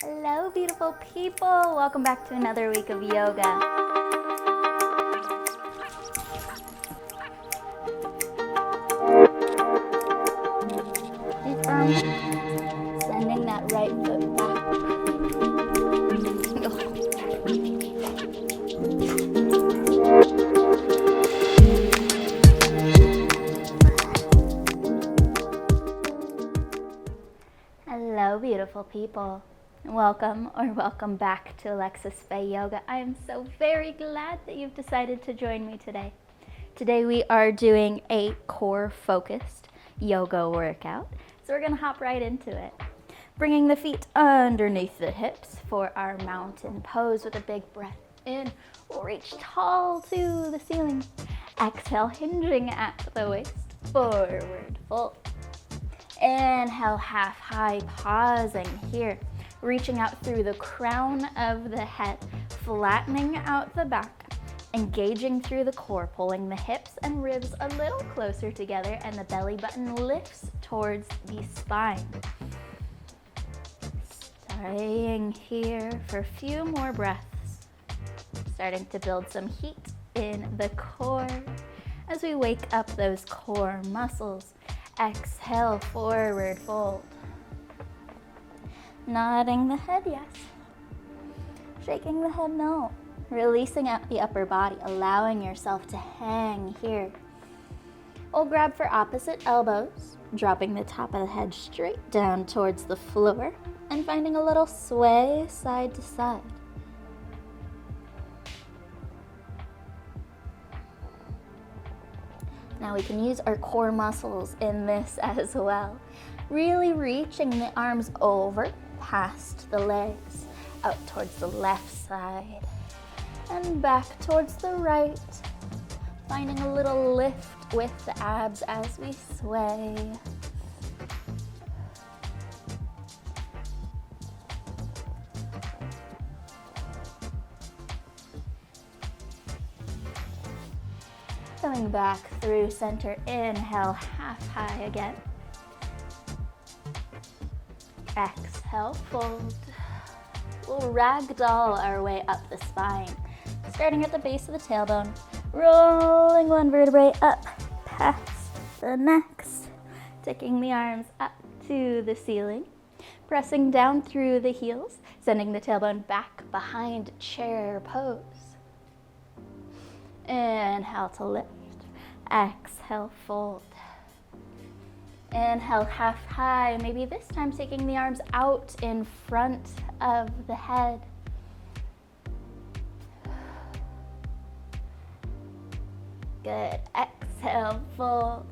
Hello, beautiful people. Welcome back to another week of yoga. Sending that right foot back. Hello, beautiful people. Welcome back to Alexis Faye Yoga. I am so very glad that you've decided to join me today. Today we are doing a core focused yoga workout. So we're gonna hop right into it. Bringing the feet underneath the hips for our mountain pose with a big breath in. We'll reach tall to the ceiling. Exhale, hinging at the waist, forward fold. Inhale, half high, pausing here. Reaching out through the crown of the head, flattening out the back, engaging through the core, pulling the hips and ribs a little closer together, and the belly button lifts towards the spine. Staying here for a few more breaths, starting to build some heat in the core as we wake up those core muscles. Exhale, forward fold. Nodding the head yes. Shaking the head no. Releasing out the upper body, allowing yourself to hang here. We'll grab for opposite elbows, dropping the top of the head straight down towards the floor and finding a little sway side to side. Now we can use our core muscles in this as well. Really reaching the arms over past the legs, out towards the left side and back towards the right. Finding a little lift with the abs as we sway. Coming back through center, inhale, half high again. Exhale, fold. We'll ragdoll our way up the spine, starting at the base of the tailbone, rolling one vertebrae up past the next, taking the arms up to the ceiling, pressing down through the heels, sending the tailbone back behind chair pose. Inhale to lift, exhale, fold. Inhale, half high, maybe this time taking the arms out in front of the head. Good, exhale, fold.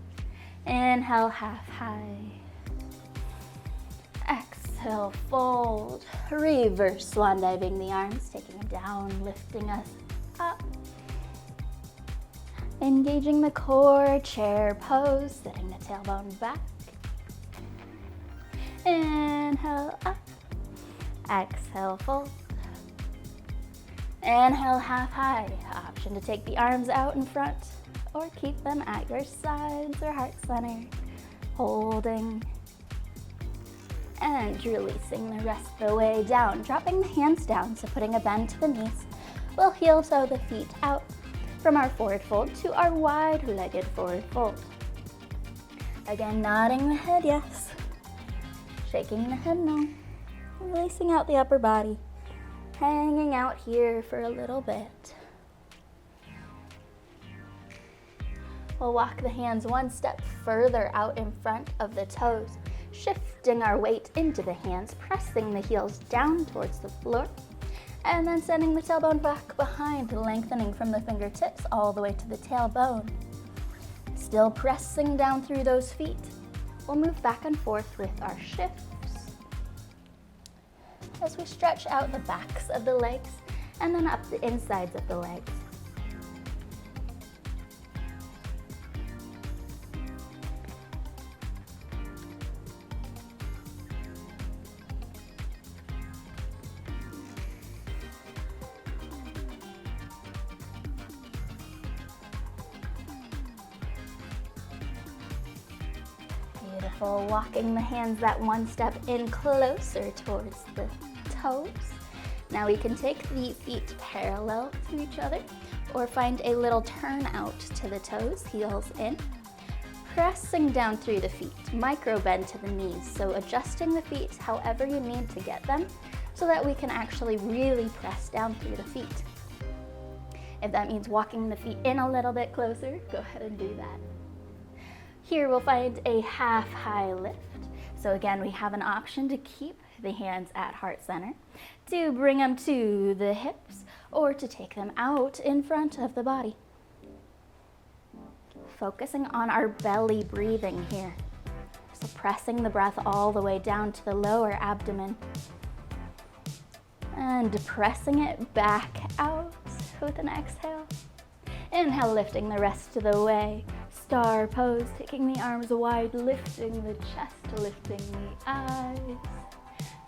Inhale, half high. Exhale, fold. Reverse swan diving the arms, taking them down, lifting us up. Engaging the core, chair pose, setting the tailbone back. Inhale up, exhale fold. Inhale half high, option to take the arms out in front or keep them at your sides or heart center. Holding and releasing the rest of the way down, dropping the hands down, so putting a bend to the knees. We'll heel toe the feet out from our forward fold to our wide-legged forward fold. Again, nodding the head yes, shaking the head no, releasing out the upper body, hanging out here for a little bit. We'll walk the hands one step further out in front of the toes, shifting our weight into the hands, pressing the heels down towards the floor, and then sending the tailbone back behind, lengthening from the fingertips all the way to the tailbone. Still pressing down through those feet. We'll move back and forth with our shifts as we stretch out the backs of the legs and then up the insides of the legs. Beautiful, walking the hands that one step in closer towards the pose. Now we can take the feet parallel to each other or find a little turn out to the toes, heels in. Pressing down through the feet, micro bend to the knees, so adjusting the feet however you need to get them so that we can actually really press down through the feet. If that means walking the feet in a little bit closer, go ahead and do that. Here we'll find a half high lift. So again, we have an option to keep the hands at heart center, to bring them to the hips, or to take them out in front of the body. Focusing on our belly breathing here. So pressing the breath all the way down to the lower abdomen. And pressing it back out with an exhale. Inhale, lifting the rest of the way. Star pose, taking the arms wide, lifting the chest, lifting the eyes.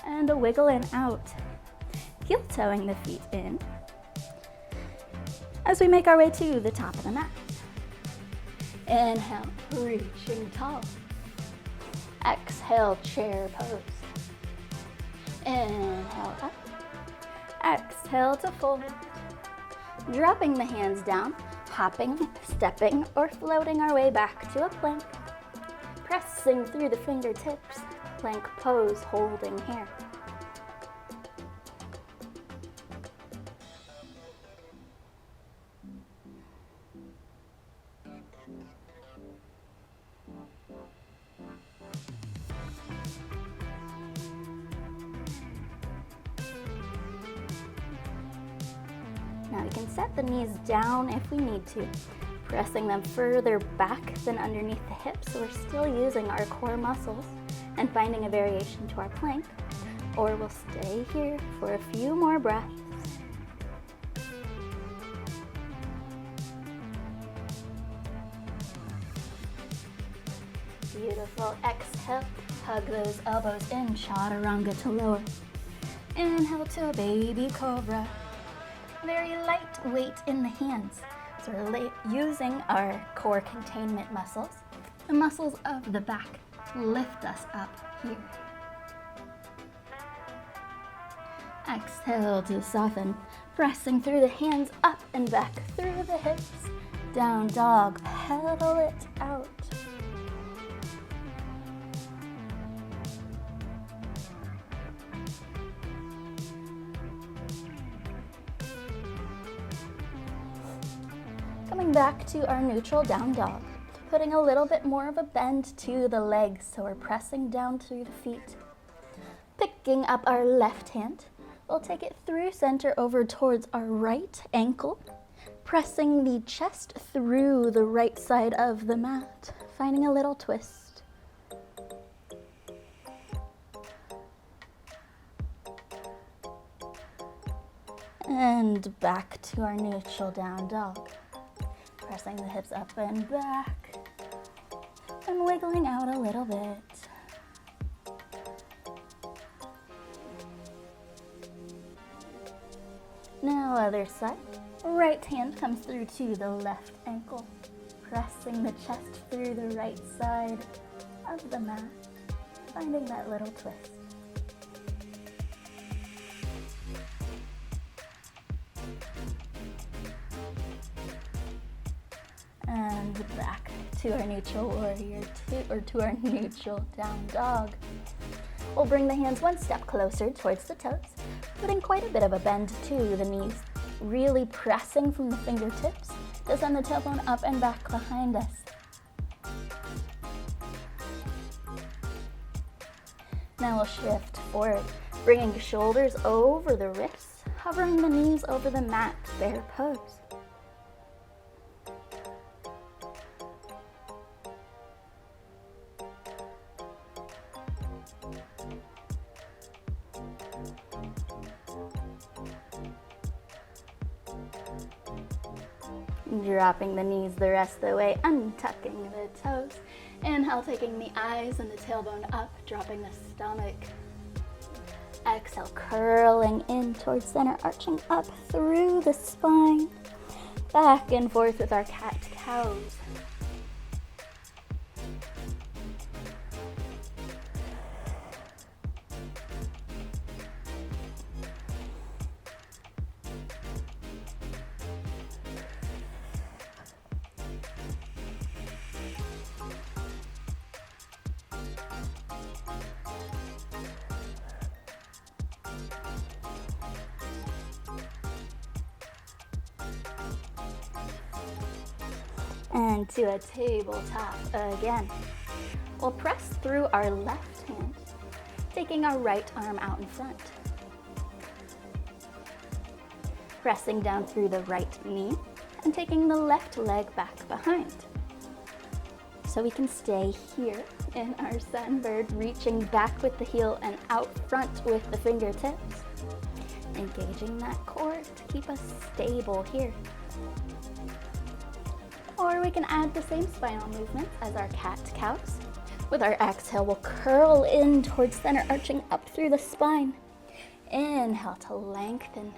And a wiggle in out. Heel toeing the feet in as we make our way to the top of the mat. Inhale, reaching tall. Exhale, chair pose. Inhale up. Exhale to fold. Dropping the hands down, hopping, stepping, or floating our way back to a plank. Pressing through the fingertips, plank pose, holding here. Now we can set the knees down if we need to, pressing them further back than underneath the hips so we're still using our core muscles and finding a variation to our plank, or we'll stay here for a few more breaths. Beautiful. Exhale, hug those elbows in, chaturanga to lower. Inhale to a baby cobra. Very light weight in the hands. So we're using our core containment muscles. The muscles of the back lift us up here. Exhale to soften, pressing through the hands up and back through the hips. Down dog, pedal it out. Coming back to our neutral down dog, putting a little bit more of a bend to the legs, so we're pressing down through the feet. Picking up our left hand, we'll take it through center over towards our right ankle, pressing the chest through the right side of the mat, finding a little twist. And back to our neutral down dog. Pressing the hips up and back and wiggling out a little bit. Now other side. Right hand comes through to the left ankle, pressing the chest through the right side of the mat, finding that little twist. And back to our neutral warrior two, or to our neutral down dog. We'll bring the hands one step closer towards the toes, putting quite a bit of a bend to the knees, really pressing from the fingertips to send the tailbone up and back behind us. Now we'll shift forward, bringing shoulders over the wrists, hovering the knees over the mat, bear pose. Dropping the knees the rest of the way, untucking the toes. Inhale, taking the eyes and the tailbone up, dropping the stomach. Exhale, curling in towards center, arching up through the spine. Back and forth with our cat-cows. into a tabletop again. We'll press through our left hand, taking our right arm out in front. Pressing down through the right knee and taking the left leg back behind. So we can stay here in our sunbird, reaching back with the heel and out front with the fingertips. Engaging that core to keep us stable here. Or we can add the same spinal movements as our cat-cows. With our exhale, we'll curl in towards center, arching up through the spine. Inhale to lengthen,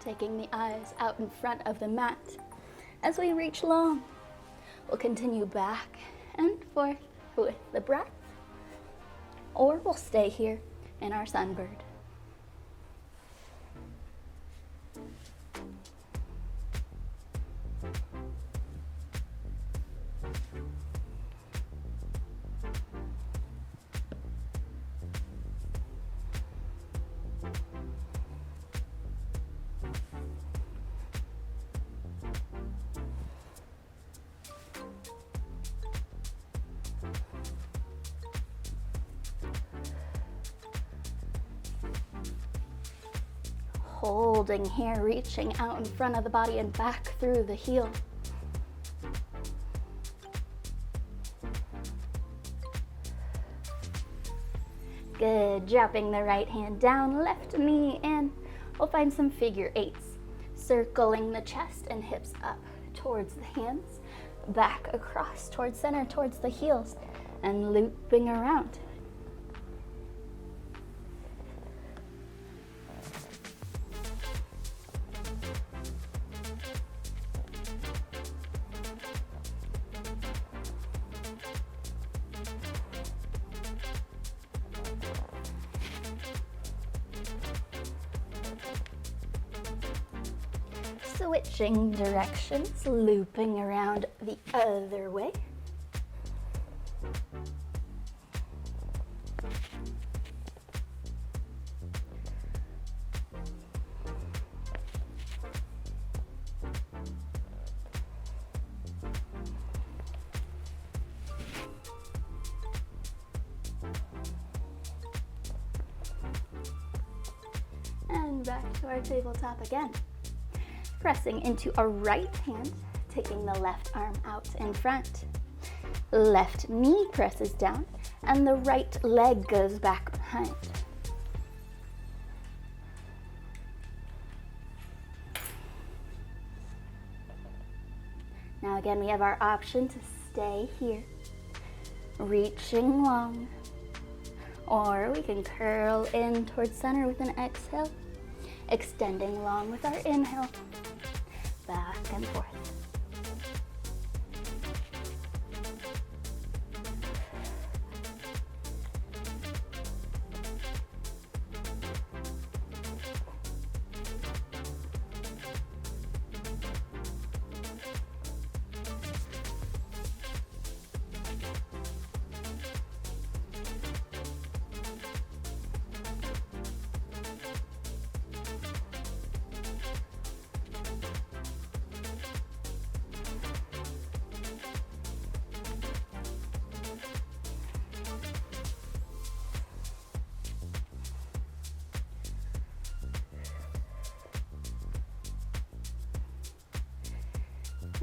taking the eyes out in front of the mat. As we reach long, we'll continue back and forth with the breath, or we'll stay here in our sunbird. Holding here, reaching out in front of the body and back through the heel. Good, dropping the right hand down, left knee in. We'll find some figure eights, circling the chest and hips up towards the hands, back across towards center, towards the heels, and looping around. Switching directions, looping around the other way. And back to our tabletop again. Pressing into our right hand, taking the left arm out in front. Left knee presses down, and the right leg goes back behind. Now again, we have our option to stay here, reaching long, or we can curl in towards center with an exhale, extending long with our inhale. Back and forth.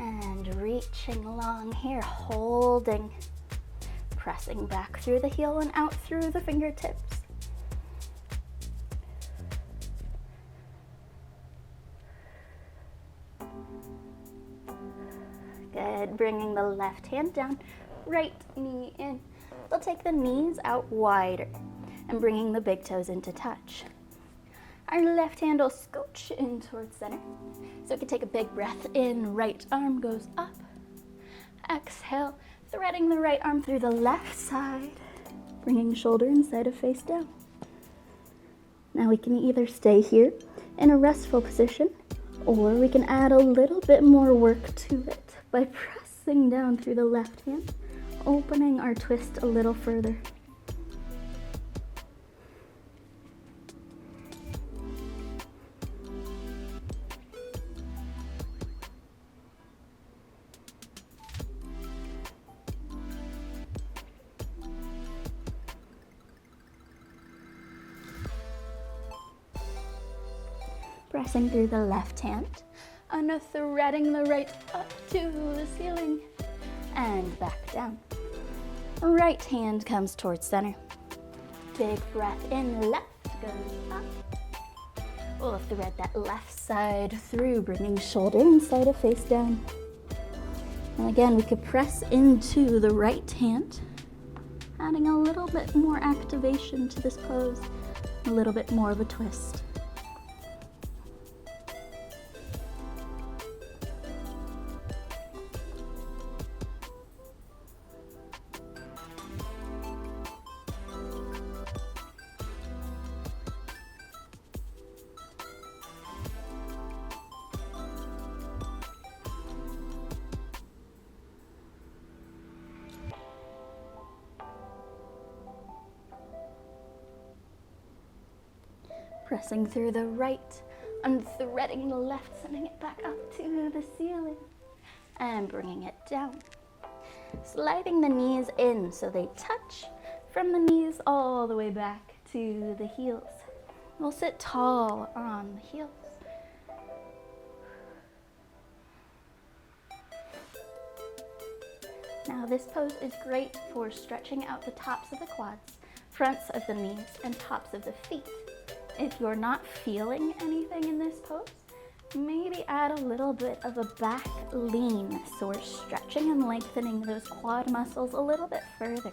And reaching along here, holding, pressing back through the heel and out through the fingertips. Good, bringing the left hand down, right knee in. We'll take the knees out wider and bringing the big toes into touch. Our left hand will scooch in towards center. So we can take a big breath in, right arm goes up. Exhale, threading the right arm through the left side, bringing shoulder inside of face down. Now we can either stay here in a restful position, or we can add a little bit more work to it by pressing down through the left hand, opening our twist a little further. Pressing through the left hand and threading the right up to the ceiling and back down. Right hand comes towards center. Big breath in, left goes up. We'll thread that left side through, bringing shoulder inside of face down. And again, we could press into the right hand, adding a little bit more activation to this pose, a little bit more of a twist. Pressing through the right and threading the left, sending it back up to the ceiling and bringing it down. Sliding the knees in so they touch from the knees all the way back to the heels. We'll sit tall on the heels. Now this pose is great for stretching out the tops of the quads, fronts of the knees, and tops of the feet. If you're not feeling anything in this pose, maybe add a little bit of a back lean, so we're stretching and lengthening those quad muscles a little bit further.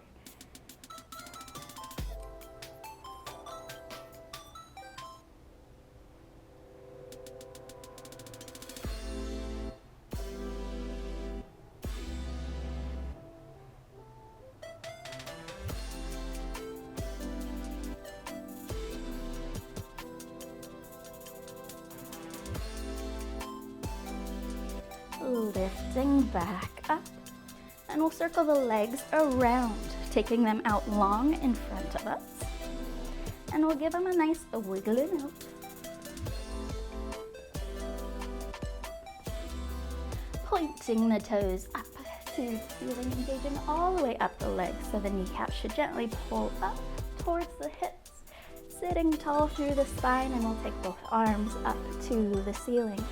Lifting back up, and we'll circle the legs around, taking them out long in front of us, and we'll give them a nice wiggling out. Pointing the toes up to the ceiling, engaging all the way up the legs, so the kneecaps should gently pull up towards the hips, sitting tall through the spine, and we'll take both arms up to the ceiling.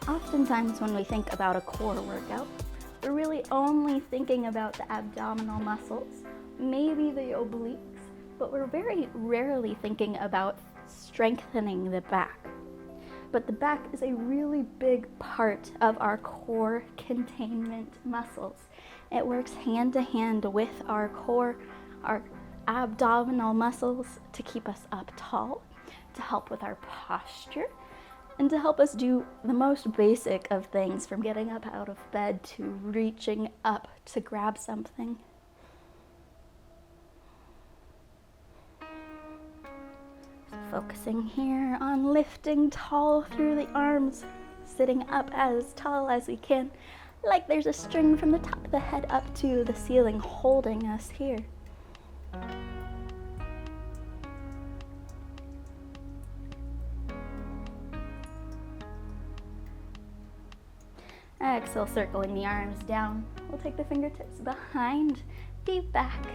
Oftentimes when we think about a core workout, we're really only thinking about the abdominal muscles, maybe the obliques, but we're very rarely thinking about strengthening the back. But the back is a really big part of our core containment muscles. It works hand to hand with our core, our abdominal muscles, to keep us up tall, to help with our posture, and to help us do the most basic of things, from getting up out of bed to reaching up to grab something. Focusing here on lifting tall through the arms, sitting up as tall as we can, like there's a string from the top of the head up to the ceiling holding us here. Exhale, circling the arms down. We'll take the fingertips behind, deep back,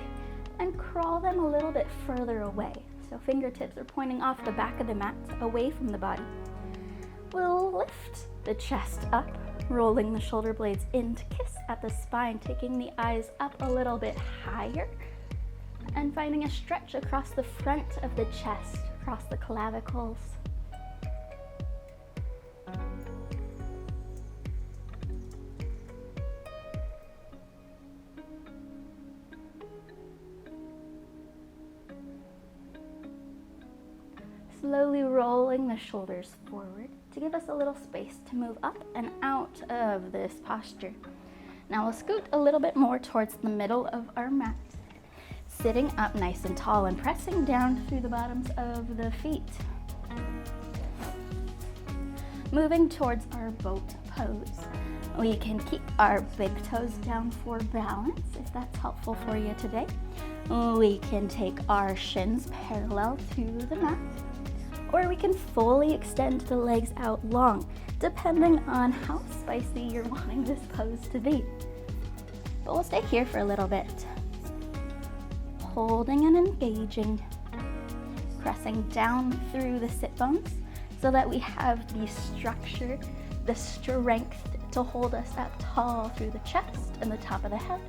and crawl them a little bit further away. So fingertips are pointing off the back of the mat, away from the body. We'll lift the chest up, rolling the shoulder blades in to kiss at the spine, taking the eyes up a little bit higher, and finding a stretch across the front of the chest, across the clavicles. Slowly rolling the shoulders forward to give us a little space to move up and out of this posture. Now we'll scoot a little bit more towards the middle of our mat, sitting up nice and tall and pressing down through the bottoms of the feet. Moving towards our boat pose. We can keep our big toes down for balance if that's helpful for you today. We can take our shins parallel to the mat, or we can fully extend the legs out long, depending on how spicy you're wanting this pose to be. But we'll stay here for a little bit, holding and engaging pressing down through the sit bones so that we have the structure, the strength to hold us up tall through the chest and the top of the head.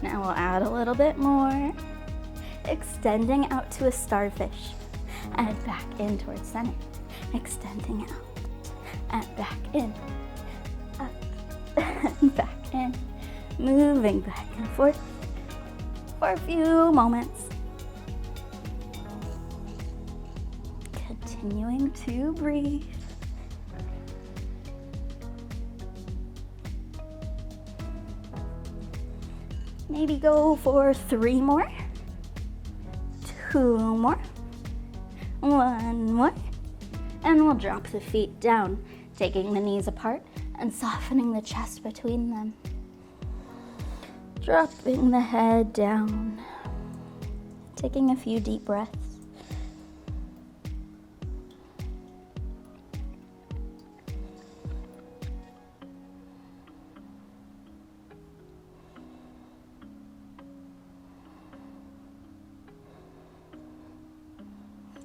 Now we'll add a little bit more, extending out to a starfish and back in towards center, extending out and back in, up and back in, moving back and forth for a few moments. Continuing to breathe. Maybe go for 3 more, 2 more, 1 more, and we'll drop the feet down, taking the knees apart and softening the chest between them. Dropping the head down, taking a few deep breaths.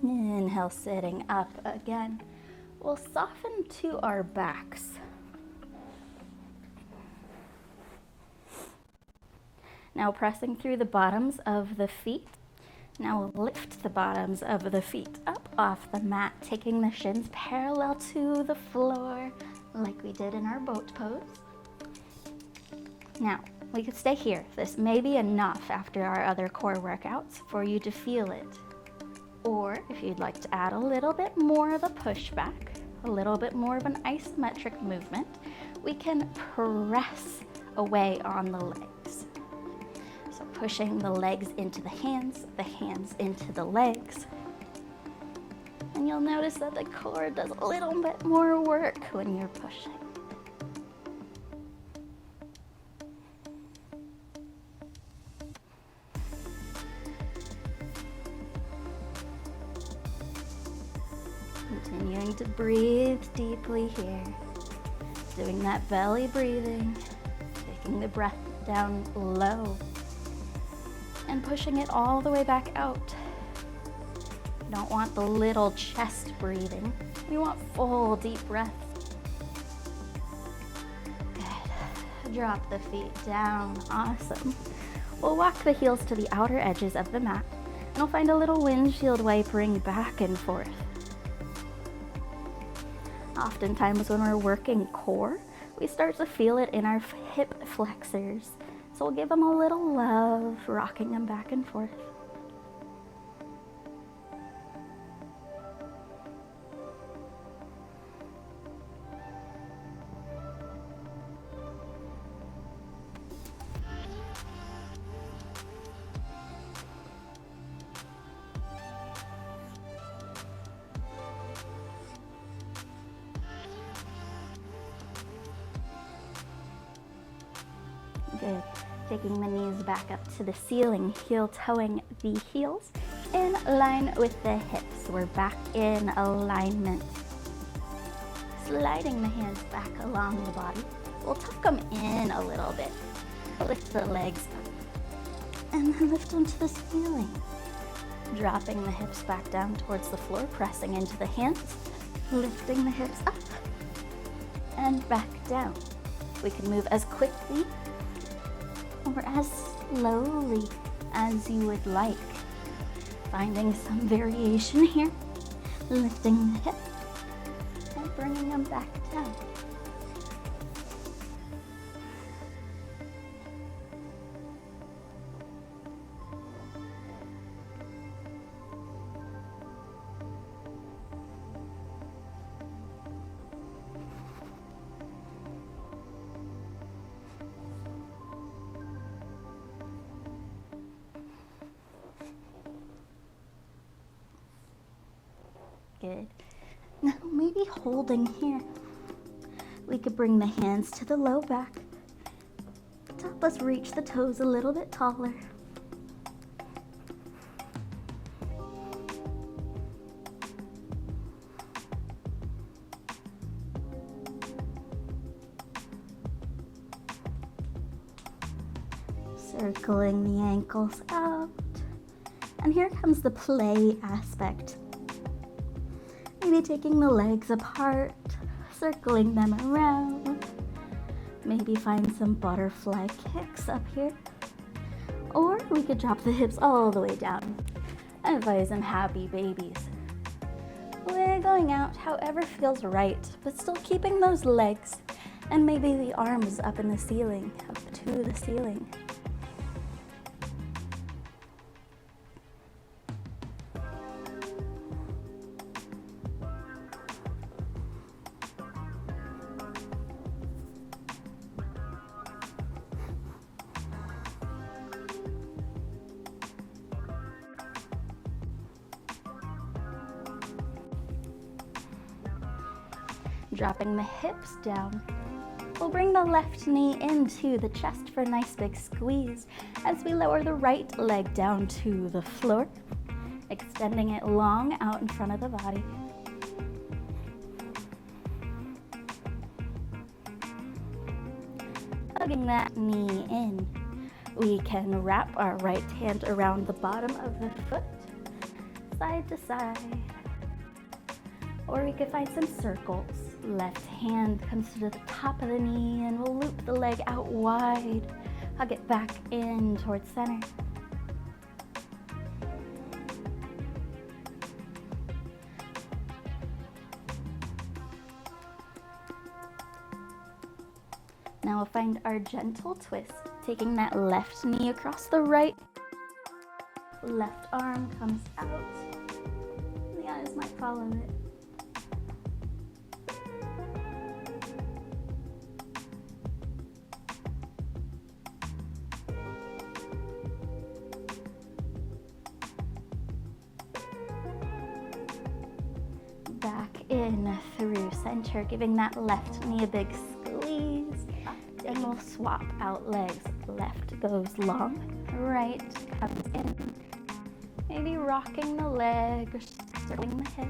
Inhale, sitting up again. We'll soften to our backs. Now pressing through the bottoms of the feet. Now we'll lift the bottoms of the feet up off the mat, taking the shins parallel to the floor like we did in our boat pose. Now, we could stay here. This may be enough after our other core workouts for you to feel it. Or if you'd like to add a little bit more of a pushback, a little bit more of an isometric movement, we can press away on the legs. So pushing the legs into the hands into the legs. And you'll notice that the core does a little bit more work when you're pushing. Continuing to breathe deeply here. Doing that belly breathing, taking the breath down low and pushing it all the way back out. We don't want the little chest breathing. We want full deep breaths. Good. Drop the feet down. Awesome. We'll walk the heels to the outer edges of the mat and we'll find a little windshield wipering back and forth. Oftentimes when we're working core, we start to feel it in our hip flexors. So we'll give them a little love, rocking them back and forth. Good. Taking the knees back up to the ceiling, heel toeing the heels in line with the hips. We're back in alignment. Sliding the hands back along the body. We'll tuck them in a little bit. Lift the legs up and then lift them to the ceiling. Dropping the hips back down towards the floor, pressing into the hands, lifting the hips up and back down. We can move as quickly or as slowly as you would like. Finding some variation here. Lifting the hip and bringing them back down. Good. Now maybe holding here. We could bring the hands to the low back. Help us reach the toes a little bit taller. circling the ankles out. And here comes the play aspect. Maybe taking the legs apart, circling them around. Maybe find some butterfly kicks up here. Or we could drop the hips all the way down and find some happy babies. Wiggling out however feels right, but still keeping those legs and maybe the arms up in the ceiling, up to the ceiling. Dropping the hips down. We'll bring the left knee into the chest for a nice big squeeze as we lower the right leg down to the floor, extending it long out in front of the body. Hugging that knee in. We can wrap our right hand around the bottom of the foot, side to side. Or we could find some circles. Left hand comes to the top of the knee and we'll loop the leg out wide. Hug it back in towards center. Now we'll find our gentle twist, taking that left knee across the right. Left arm comes out. The eyes might follow it. Back in through center, giving that left knee a big squeeze. And we'll swap out legs. Left goes long, right comes in. Maybe rocking the leg or circling the hip.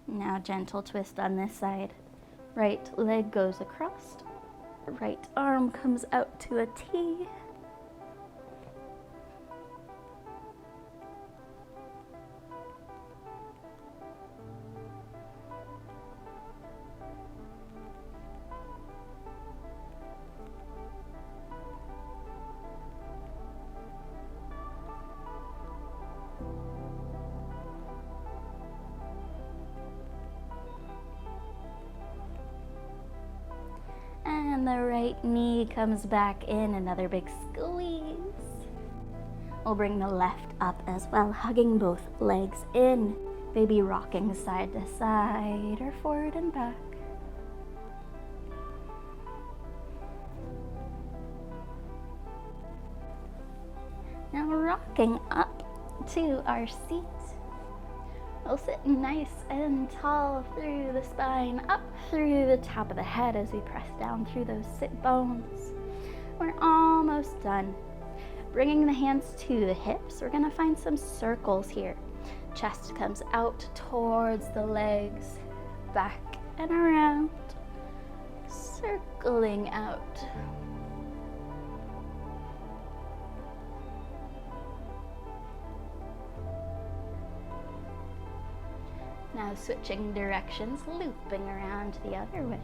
Now gentle twist on this side. Right leg goes across. Right arm comes out to a T. And the right knee comes back in, another big squeeze. We'll bring the left up as well, hugging both legs in, maybe rocking side to side or forward and back. Now rocking up to our seat. We'll sit nice and tall through the spine, up through the top of the head as we press down through those sit bones. We're almost done. Bringing the hands to the hips, we're gonna find some circles here. Chest comes out towards the legs, back and around, circling out. Now switching directions, looping around the other way.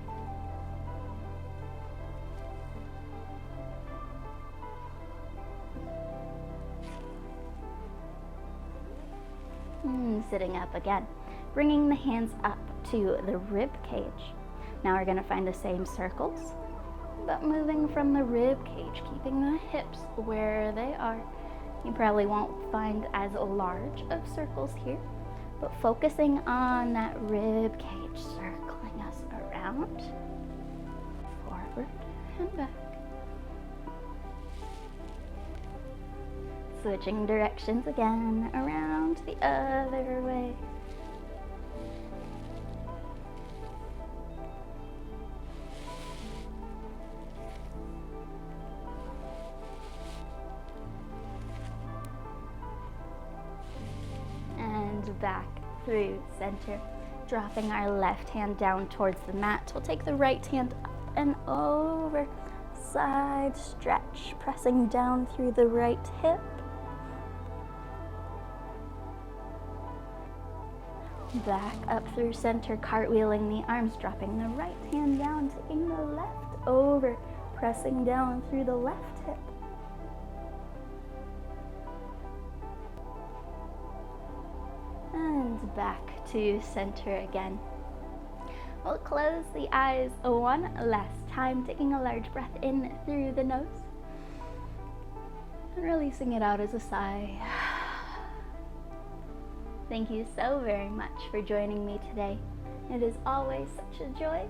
Sitting up again, bringing the hands up to the rib cage. Now we're gonna find the same circles, but moving from the rib cage, keeping the hips where they are. You probably won't find as large of circles here, but focusing on that rib cage, circling us around, forward and back. Switching directions again, around the other way. back through center. Dropping our left hand down towards the mat. We'll take the right hand up and over. Side stretch, pressing down through the right hip. Back up through center, cartwheeling the arms, dropping the right hand down, taking the left over, pressing down through the left hip. And back to center again. We'll close the eyes one last time, taking a large breath in through the nose and releasing it out as a sigh. Thank you so very much for joining me today. It is always such a joy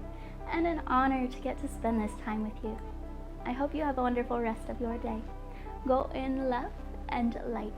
and an honor to get to spend this time with you. I hope you have a wonderful rest of your day. Go in love and light.